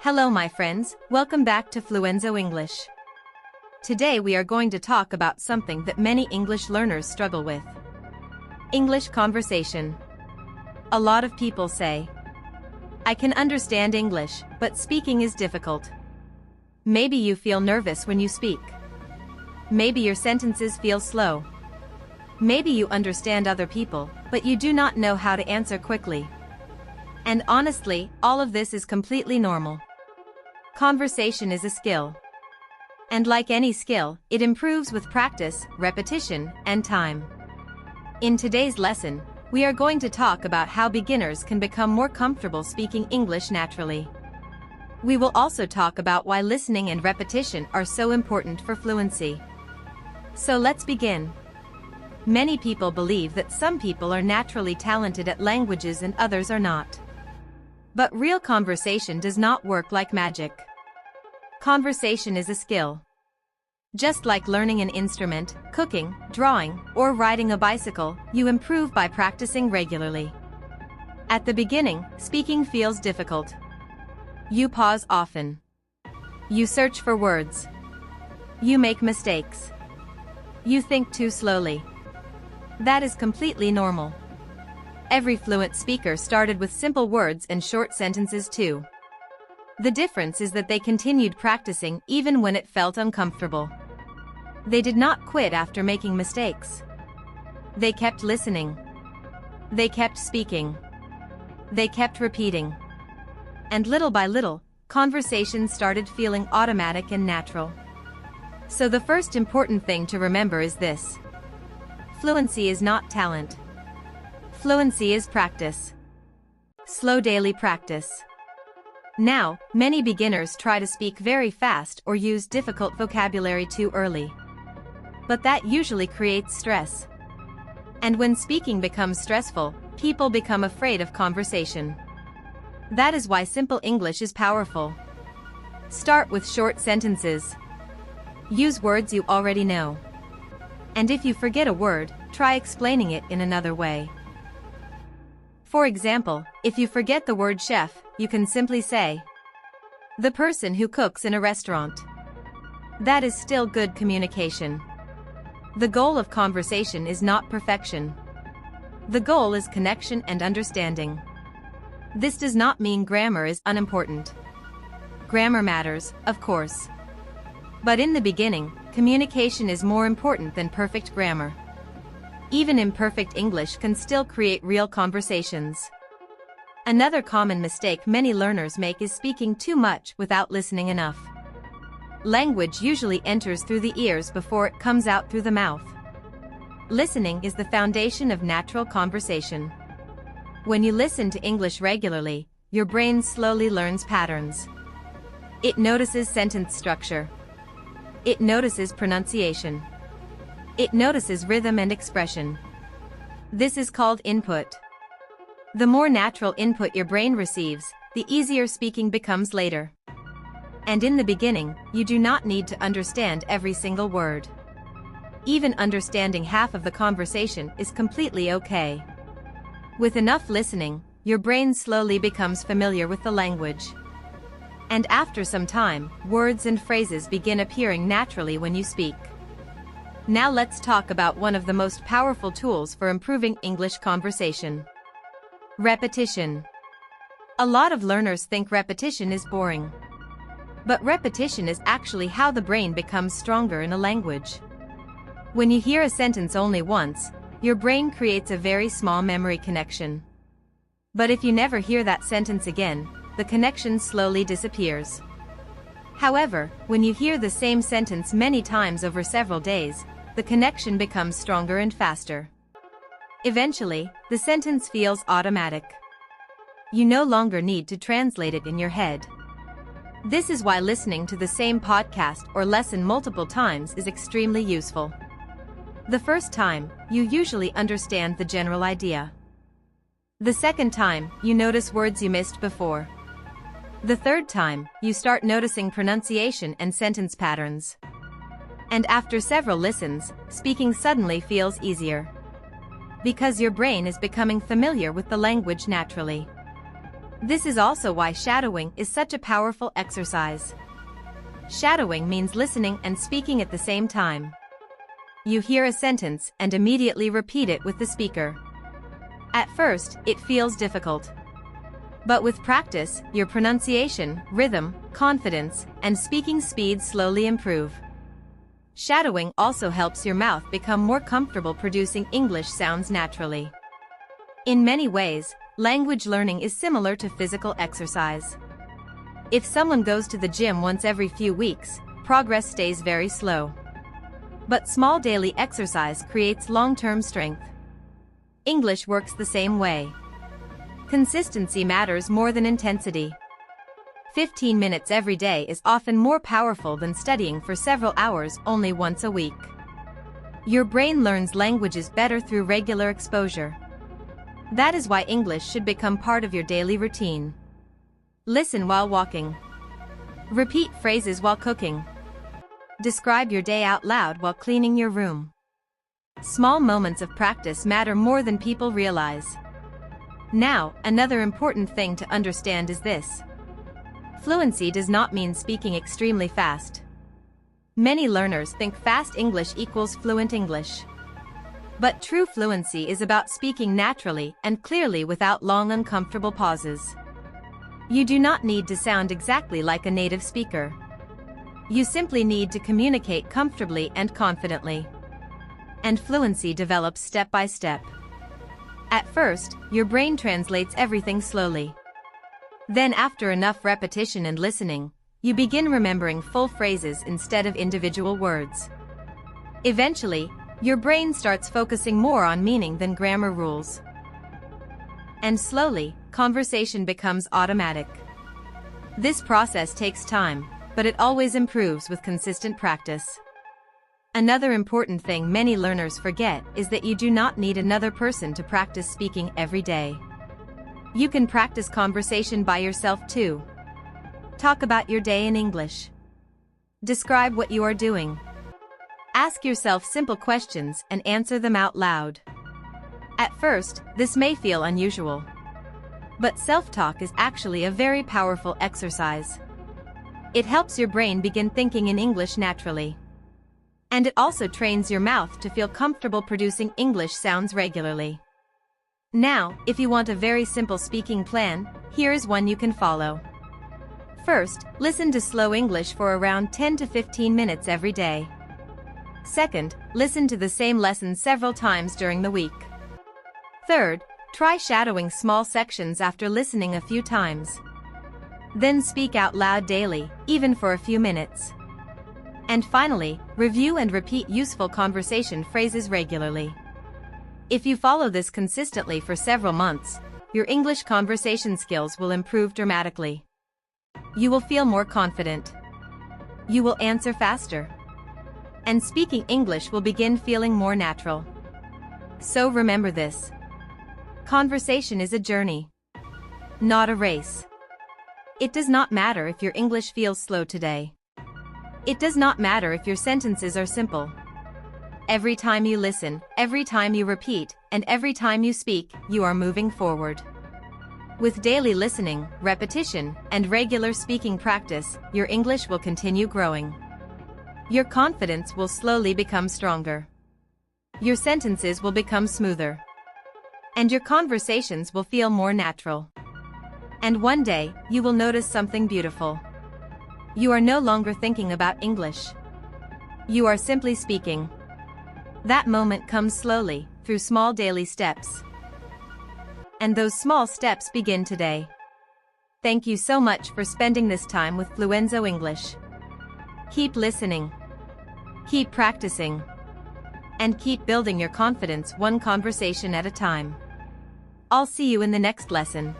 Hello my friends, welcome back to Fluenzo English. Today we are going to talk about something that many English learners struggle with. English conversation. A lot of people say, I can understand English, but speaking is difficult. Maybe you feel nervous when you speak. Maybe your sentences feel slow. Maybe you understand other people, but you do not know how to answer quickly. And honestly, all of this is completely normal. Conversation is a skill. And like any skill, it improves with practice, repetition, and time. In today's lesson, we are going to talk about how beginners can become more comfortable speaking English naturally. We will also talk about why listening and repetition are so important for fluency. So let's begin. Many people believe that some people are naturally talented at languages and others are not. But real conversation does not work like magic. Conversation is a skill. Just like learning an instrument, cooking, drawing, or riding a bicycle, you improve by practicing regularly. At the beginning, speaking feels difficult. You pause often. You search for words. You make mistakes. You think too slowly. That is completely normal. Every fluent speaker started with simple words and short sentences too. The difference is that they continued practicing even when it felt uncomfortable. They did not quit after making mistakes. They kept listening. They kept speaking. They kept repeating. And little by little, conversations started feeling automatic and natural. So the first important thing to remember is this. Fluency is not talent. Fluency is practice. Slow daily practice. Now, many beginners try to speak very fast or use difficult vocabulary too early. But that usually creates stress. And when speaking becomes stressful, people become afraid of conversation. That is why simple English is powerful. Start with short sentences. Use words you already know. And if you forget a word, try explaining it in another way. For example, if you forget the word chef, you can simply say, the person who cooks in a restaurant. That is still good communication. The goal of conversation is not perfection. The goal is connection and understanding. This does not mean grammar is unimportant. Grammar matters, of course. But in the beginning, communication is more important than perfect grammar. Even imperfect English can still create real conversations. Another common mistake many learners make is speaking too much without listening enough. Language usually enters through the ears before it comes out through the mouth. Listening is the foundation of natural conversation. When you listen to English regularly, your brain slowly learns patterns. It notices sentence structure. It notices pronunciation. It notices rhythm and expression. This is called input. The more natural input your brain receives, the easier speaking becomes later. And in the beginning, you do not need to understand every single word. Even understanding half of the conversation is completely okay. With enough listening, your brain slowly becomes familiar with the language. And after some time, words and phrases begin appearing naturally when you speak. Now let's talk about one of the most powerful tools for improving English conversation. Repetition. A lot of learners think repetition is boring. But repetition is actually how the brain becomes stronger in a language. When you hear a sentence only once, your brain creates a very small memory connection. But if you never hear that sentence again, the connection slowly disappears. However, when you hear the same sentence many times over several days, the connection becomes stronger and faster. Eventually, the sentence feels automatic. You no longer need to translate it in your head. This is why listening to the same podcast or lesson multiple times is extremely useful. The first time, you usually understand the general idea. The second time, you notice words you missed before. The third time, you start noticing pronunciation and sentence patterns. And after several listens, speaking suddenly feels easier. Because your brain is becoming familiar with the language naturally. This is also why shadowing is such a powerful exercise. Shadowing means listening and speaking at the same time. You hear a sentence and immediately repeat it with the speaker. At first, it feels difficult. But with practice, your pronunciation, rhythm, confidence, and speaking speed slowly improve. Shadowing also helps your mouth become more comfortable producing English sounds naturally. In many ways, language learning is similar to physical exercise. If someone goes to the gym once every few weeks, progress stays very slow. But small daily exercise creates long-term strength. English works the same way. Consistency matters more than intensity. 15 minutes every day is often more powerful than studying for several hours only once a week. Your brain learns languages better through regular exposure. That is why English should become part of your daily routine. Listen while walking. Repeat phrases while cooking. Describe your day out loud while cleaning your room. Small moments of practice matter more than people realize. Now, another important thing to understand is this. Fluency does not mean speaking extremely fast. Many learners think fast English equals fluent English. But true fluency is about speaking naturally and clearly without long uncomfortable pauses. You do not need to sound exactly like a native speaker. You simply need to communicate comfortably and confidently. And fluency develops step by step. At first, your brain translates everything slowly. Then after enough repetition and listening, you begin remembering full phrases instead of individual words. Eventually, your brain starts focusing more on meaning than grammar rules. And slowly, conversation becomes automatic. This process takes time, but it always improves with consistent practice. Another important thing many learners forget is that you do not need another person to practice speaking every day. You can practice conversation by yourself too. Talk about your day in English. Describe what you are doing. Ask yourself simple questions and answer them out loud. At first, this may feel unusual. But self-talk is actually a very powerful exercise. It helps your brain begin thinking in English naturally. And it also trains your mouth to feel comfortable producing English sounds regularly. Now, if you want a very simple speaking plan, here is one you can follow. First, listen to slow English for around 10 to 15 minutes every day. Second, listen to the same lesson several times during the week. Third, try shadowing small sections after listening a few times. Then speak out loud daily, even for a few minutes. And finally, review and repeat useful conversation phrases regularly. If you follow this consistently for several months, your English conversation skills will improve dramatically. You will feel more confident. You will answer faster. And speaking English will begin feeling more natural. So remember this. Conversation is a journey, not a race. It does not matter if your English feels slow today. It does not matter if your sentences are simple. Every time you listen, every time you repeat, and every time you speak, you are moving forward. With daily listening, repetition, and regular speaking practice, your English will continue growing. Your confidence will slowly become stronger. Your sentences will become smoother. And your conversations will feel more natural. And one day, you will notice something beautiful. You are no longer thinking about English. You are simply speaking. That moment comes slowly, through small daily steps. And those small steps begin today. Thank you so much for spending this time with Fluenzo English. Keep listening. Keep practicing. And keep building your confidence one conversation at a time. I'll see you in the next lesson.